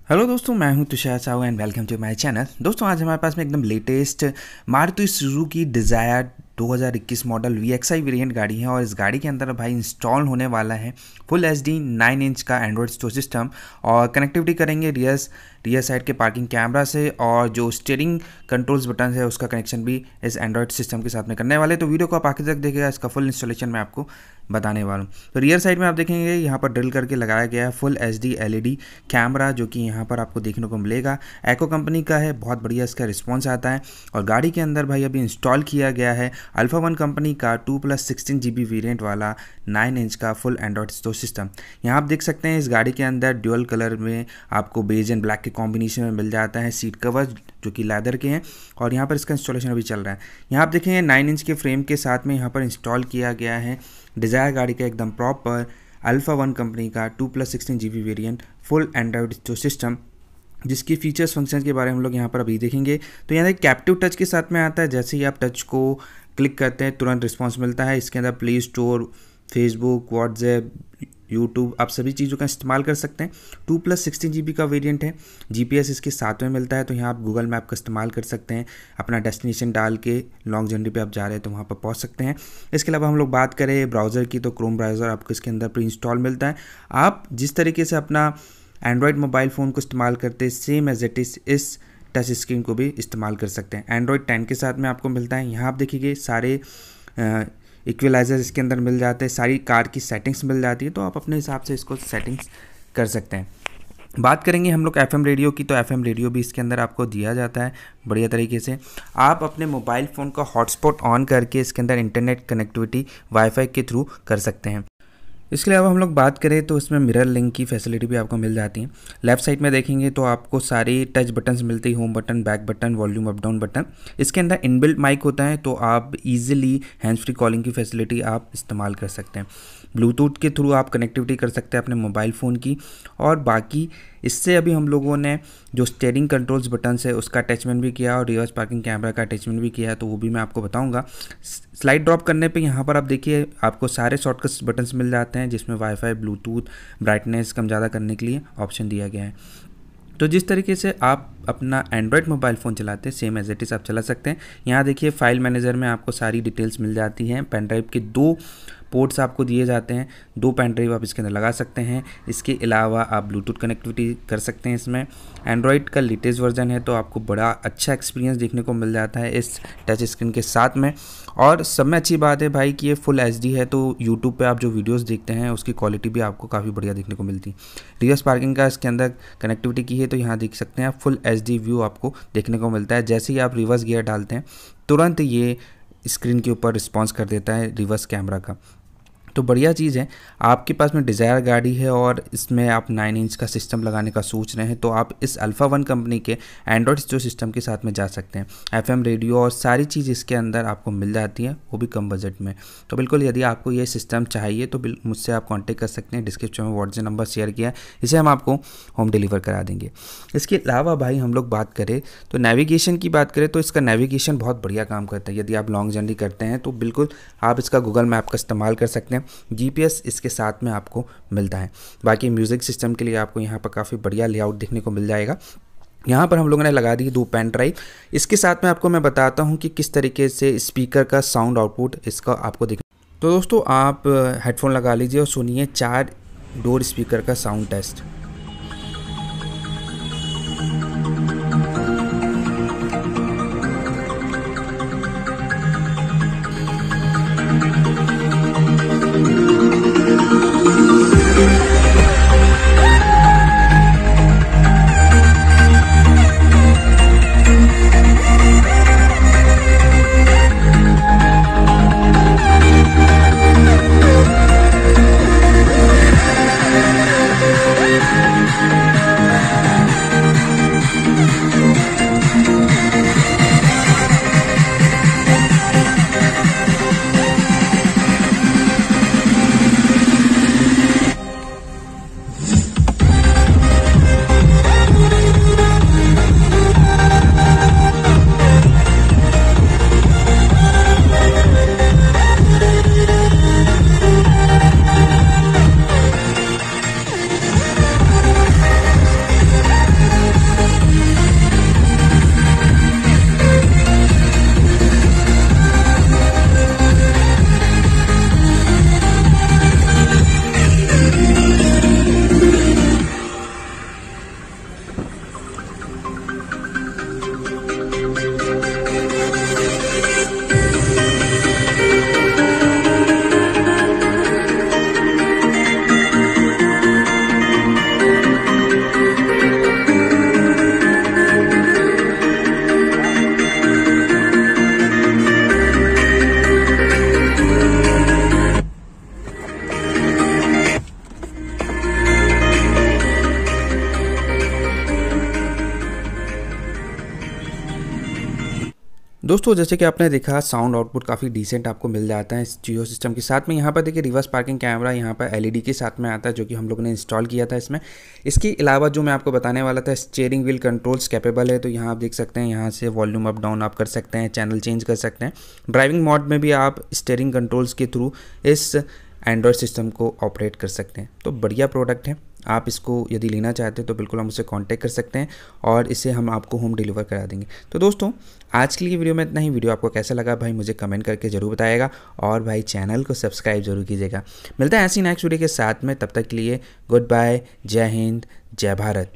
Hello दोस्तों, मैं हूं Tushar and welcome to my channel. दोस्तों आज हमारे पास में एकदम latest Maruti Suzuki Dzire 2021 model VXI variant गाड़ी है और इस गाड़ी के अंदर भाई इंस्टॉल होने वाला है फुल HD 9 इंच का एंड्रॉयड स्टोर सिस्टम और कनेक्टिविटी करेंगे रियर साइड के पार्किंग कैमरा से और जो स्टीयरिंग कंट्रोल्स बटन है उसका कनेक्शन भी इस एंड्रॉयड सिस्टम के साथ में करने वाले। तो वीडियो को आप आखिर तक देखिएगा, इसका फुल इंस्टॉलेशन मैं आपको बताने वाला हूँ। तो रियर साइड में आप देखेंगे यहाँ पर ड्रिल करके लगाया गया है फुल HD LED कैमरा, जो कि यहाँ पर आपको देखने को मिलेगा। एको कंपनी का है, बहुत बढ़िया इसका रिस्पॉन्स आता है। और गाड़ी के अंदर भाई अभी इंस्टॉल किया गया है अल्फा 1 कंपनी का 2+16 GB वेरिएंट वाला 9 इंच का फुल एंड्रॉयड स्टोर सिस्टम। यहाँ आप देख सकते हैं इस गाड़ी के अंदर ड्यूअल कलर में आपको बेज एंड ब्लैक के कॉम्बिनेशन में मिल जाता है। सीट कवर जो कि लेदर के हैं और यहाँ पर इसका इंस्टॉलेशन अभी चल रहा है। यहाँ आप देखेंगे 9 इंच के फ्रेम के साथ में यहाँ पर इंस्टॉल किया गया है डिज़ायर गाड़ी का एकदम प्रॉपर अल्फा 1 कंपनी का 2+16 GB variant full Android store system, जिसकी फीचर्स फंक्शंस के बारे में हम लोग यहाँ पर अभी देखेंगे। तो यहाँ कैप्टिव टच के साथ में आता है, जैसे ही आप टच को क्लिक करते हैं तुरंत रिस्पांस मिलता है। इसके अंदर play store, Facebook, WhatsApp, YouTube आप सभी चीज़ों का इस्तेमाल कर सकते हैं। 2+16 GB का वेरिएंट है। GPS इसके साथ में मिलता है, तो यहाँ आप गूगल मैप का इस्तेमाल कर सकते हैं। अपना डेस्टिनेशन डाल के लॉन्ग जर्नी पे आप जा रहे हैं तो वहाँ पर पहुँच सकते हैं। इसके अलावा हम लोग बात करें ब्राउज़र की, तो क्रोम ब्राउज़र आपको इसके अंदर प्री इंस्टॉल मिलता है। आप जिस तरीके से अपना एंड्रॉयड मोबाइल फ़ोन को इस्तेमाल करते हैं सेम एज इट इज़ इस टच स्क्रीन को भी इस्तेमाल कर सकते हैं। एंड्रॉयड 10 के साथ में आपको मिलता है। यहाँ आप देखिए सारे इक्वलाइजर इसके अंदर मिल जाते हैं, सारी कार की सेटिंग्स मिल जाती है, तो आप अपने हिसाब से इसको सेटिंग्स कर सकते हैं। बात करेंगे हम लोग FM रेडियो की, तो FM रेडियो भी इसके अंदर आपको दिया जाता है बढ़िया तरीके से। आप अपने मोबाइल फ़ोन का हॉटस्पॉट ऑन करके इसके अंदर इंटरनेट कनेक्टिविटी वाईफाई के थ्रू कर सकते हैं। इसके अलावा हम लोग बात करें तो इसमें मिरर लिंक की फैसिलिटी भी आपको मिल जाती है। लेफ्ट साइड में देखेंगे तो आपको सारी टच बटन्स मिलते हैं, home button, back button, volume up down button. इसके अंदर इनबिल्ट माइक होता है, तो आप इजीली हैंड्स फ्री कॉलिंग की फैसिलिटी आप इस्तेमाल कर सकते हैं। ब्लूटूथ के थ्रू आप कनेक्टिविटी कर सकते हैं अपने मोबाइल फ़ोन की। और बाकी इससे अभी हम लोगों ने जो स्टीयरिंग कंट्रोल्स बटन्स है उसका अटैचमेंट भी किया और रिवर्स पार्किंग कैमरा का अटैचमेंट भी किया है, तो वो भी मैं आपको बताऊंगा। स्लाइड ड्रॉप करने पे यहाँ पर आप देखिए आपको सारे शॉर्टकट्स बटन्स मिल जाते हैं, जिसमें वाईफाई, ब्लूटूथ, ब्राइटनेस कम ज़्यादा करने के लिए ऑप्शन दिया गया है। तो जिस तरीके से आप अपना एंड्रॉयड मोबाइल फ़ोन चलाते हैं सेम एज इट इज़ आप चला सकते हैं। यहाँ देखिए फाइल मैनेजर में आपको सारी डिटेल्स मिल जाती हैं। पेन ड्राइव के 2 पोर्ट्स आपको दिए जाते हैं, 2 पेन ड्राइव आप इसके अंदर लगा सकते हैं। इसके अलावा आप ब्लूटूथ कनेक्टिविटी कर सकते हैं। इसमें एंड्रॉयड का लेटेस्ट वर्जन है, तो आपको बड़ा अच्छा एक्सपीरियंस देखने को मिल जाता है इस टच स्क्रीन के साथ में। और सब में अच्छी बात है भाई कि ये फुल HD है, तो यूट्यूब पे आप जो वीडियोस देखते हैं उसकी क्वालिटी भी आपको काफ़ी बढ़िया देखने को मिलती है। रिवर्स पार्किंग का इसके अंदर कनेक्टिविटी की है, तो यहाँ देख सकते हैं आप फुल HD व्यू आपको देखने को मिलता है। जैसे ही आप रिवर्स गियर डालते हैं तुरंत ये स्क्रीन के ऊपर रिस्पॉन्स कर देता है रिवर्स कैमरा का। तो बढ़िया चीज़ है। आपके पास में डिज़ायर गाड़ी है और इसमें आप 9 इंच का सिस्टम लगाने का सोच रहे हैं, तो आप इस अल्फा 1 कंपनी के एंड्रॉयड स्टोर सिस्टम के साथ में जा सकते हैं। FM रेडियो और सारी चीज़ इसके अंदर आपको मिल जाती है, वो भी कम बजट में। तो बिल्कुल यदि आपको ये सिस्टम चाहिए तो मुझसे आप कॉन्टेक्ट कर सकते हैं। डिस्क्रिप्शन में व्हाट्सएप नंबर शेयर किया है, इसे हम आपको होम डिलीवर करा देंगे। इसके अलावा भाई हम लोग बात करें तो नेविगेशन की बात करें तो इसका नेविगेशन बहुत बढ़िया काम करता है। यदि आप लॉन्ग जर्नी करते हैं तो बिल्कुल आप इसका गूगल मैप का इस्तेमाल कर सकते हैं। GPS इसके साथ में आपको मिलता है। बाकी म्यूज़िक सिस्टम के लिए आपको यहाँ पर काफ़ी बढ़िया लेआउट देखने को मिल जाएगा। यहाँ पर हम लोगों ने लगा दी 2 पेन ड्राइव। इसके साथ में आपको मैं बताता हूँ कि किस तरीके से स्पीकर का साउंड आउटपुट इसका आपको देख। तो दोस्तों आप हेडफोन लगा लीजिए और सुनिए 4 डोर स्पीकर का साउंड टेस्ट। दोस्तों जैसे कि आपने देखा साउंड आउटपुट काफ़ी डिसेंट आपको मिल जाता है इस जियो सिस्टम के साथ में। यहाँ पर देखिए रिवर्स पार्किंग कैमरा यहाँ पर एलईडी के साथ में आता है, जो कि हम लोगों ने इंस्टॉल किया था इसमें। इसके अलावा जो मैं आपको बताने वाला था, स्टीयरिंग व्हील कंट्रोल्स कैपेबल है, तो यहाँ आप देख सकते हैं, यहाँ से वॉल्यूम अप डाउन आप कर सकते हैं, चैनल चेंज कर सकते हैं। ड्राइविंग मोड में भी आप स्टीयरिंग कंट्रोल्स के थ्रू इस एंड्रॉयड सिस्टम को ऑपरेट कर सकते हैं। तो बढ़िया प्रोडक्ट है, आप इसको यदि लेना चाहते हैं तो बिल्कुल हम उससे कांटेक्ट कर सकते हैं और इसे हम आपको होम डिलीवर करा देंगे। तो दोस्तों आज के लिए वीडियो में इतना ही। वीडियो आपको कैसा लगा भाई मुझे कमेंट करके ज़रूर बताइएगा और भाई चैनल को सब्सक्राइब जरूर कीजिएगा। मिलता है ऐसी नेक्स्ट वीडियो के साथ में, तब तक के लिए गुड बाय, जय हिंद, जय भारत।